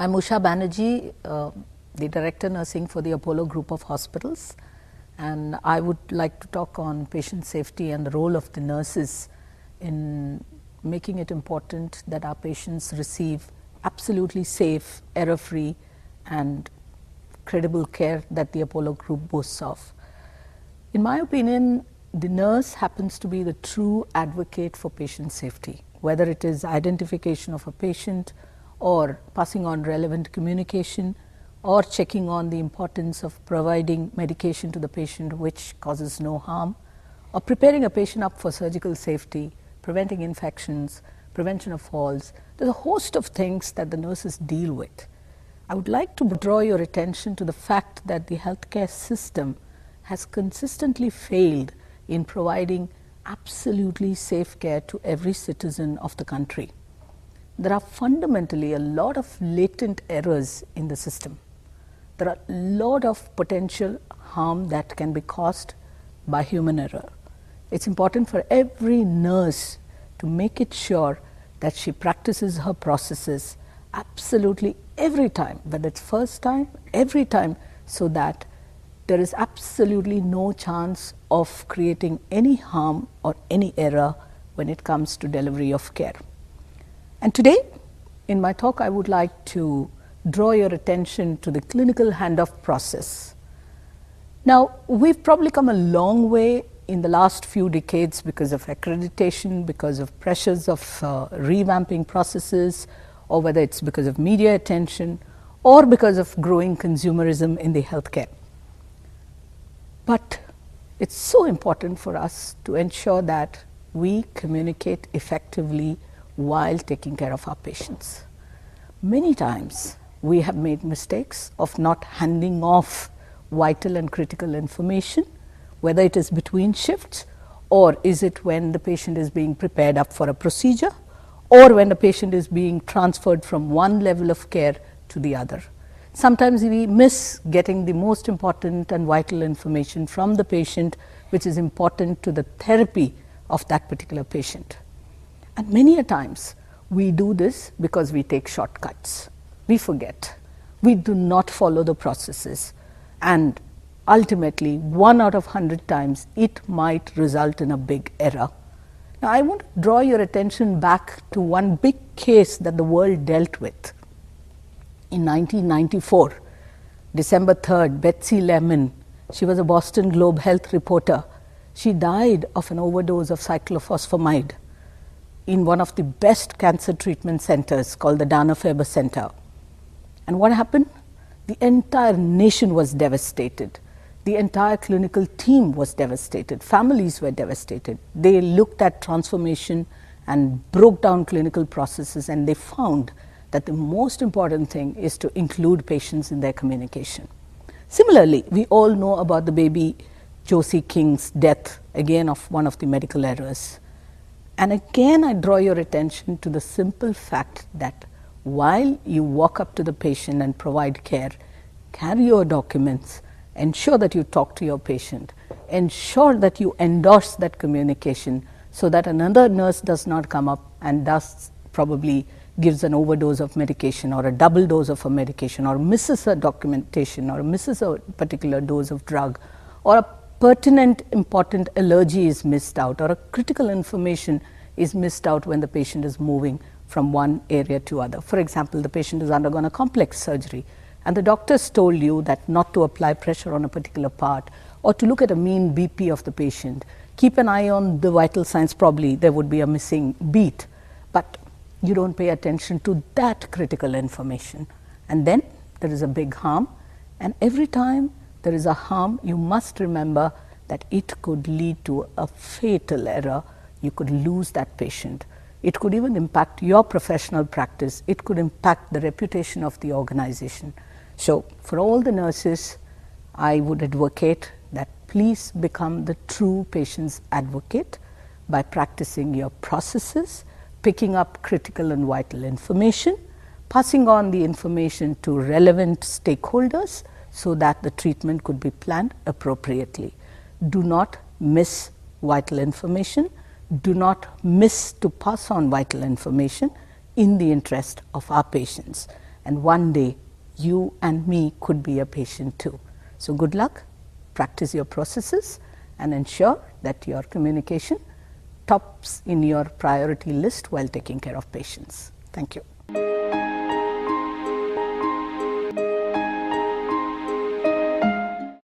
I'm Usha Banerjee, the Director Nursing for the Apollo Group of Hospitals, and I would like to talk on patient safety and the role of the nurses in making it important that our patients receive absolutely safe, error-free and credible care that the Apollo Group boasts of. In my opinion, the nurse happens to be the true advocate for patient safety, whether it is identification of a patient or passing on relevant communication or checking on the importance of providing medication to the patient which causes no harm, or preparing a patient up for surgical safety, preventing infections, prevention of falls. There's a host of things that the nurses deal with. I would like to draw your attention to the fact that the healthcare system has consistently failed in providing absolutely safe care to every citizen of the country. There are fundamentally a lot of latent errors in the system. There are a lot of potential harm that can be caused by human error. It's important for every nurse to make it sure that she practices her processes absolutely every time, whether it's first time, every time, so that there is absolutely no chance of creating any harm or any error when it comes to delivery of care. And today, in my talk, I would like to draw your attention to the clinical handoff process. Now, we've probably come a long way in the last few decades because of accreditation, because of pressures of revamping processes, or whether it's because of media attention, or because of growing consumerism in the healthcare. But it's so important for us to ensure that we communicate effectively while taking care of our patients. Many times we have made mistakes of not handing off vital and critical information, whether it is between shifts, or is it when the patient is being prepared up for a procedure, or when the patient is being transferred from one level of care to the other. Sometimes we miss getting the most important and vital information from the patient, which is important to the therapy of that particular patient. And many a times we do this because we take shortcuts. We forget. We do not follow the processes, and ultimately 1 out of 100 times it might result in a big error. Now, I want to draw your attention back to one big case that the world dealt with. In 1994, December 3rd, Betsy Lemon, she was a Boston Globe health reporter. She died of an overdose of cyclophosphamide in one of the best cancer treatment centers called the Dana-Farber Center. And what happened? The entire nation was devastated. The entire clinical team was devastated. Families were devastated. They looked at transformation and broke down clinical processes, and they found that the most important thing is to include patients in their communication. Similarly, we all know about the baby Josie King's death, again of one of the medical errors. And again, I draw your attention to the simple fact that while you walk up to the patient and provide care, carry your documents, ensure that you talk to your patient, ensure that you endorse that communication so that another nurse does not come up and does probably gives an overdose of medication or a double dose of a medication, or misses a documentation, or misses a particular dose of drug, or a pertinent important allergy is missed out, or a critical information is missed out when the patient is moving from one area to other. For example, the patient has undergone a complex surgery and the doctors told you that not to apply pressure on a particular part, or to look at a mean BP of the patient. Keep an eye on the vital signs, probably there would be a missing beat, but you don't pay attention to that critical information. And then there is a big harm, and every time there is a harm, you must remember that it could lead to a fatal error. You could lose that patient. It could even impact your professional practice. It could impact the reputation of the organization. So for all the nurses, I would advocate that please become the true patient's advocate by practicing your processes, picking up critical and vital information, passing on the information to relevant stakeholders so that the treatment could be planned appropriately. Do not miss vital information. Do not miss to pass on vital information in the interest of our patients. and one day you and me could be a patient too. So good luck, practice your processes, and ensure that your communication tops in your priority list while taking care of patients. Thank you.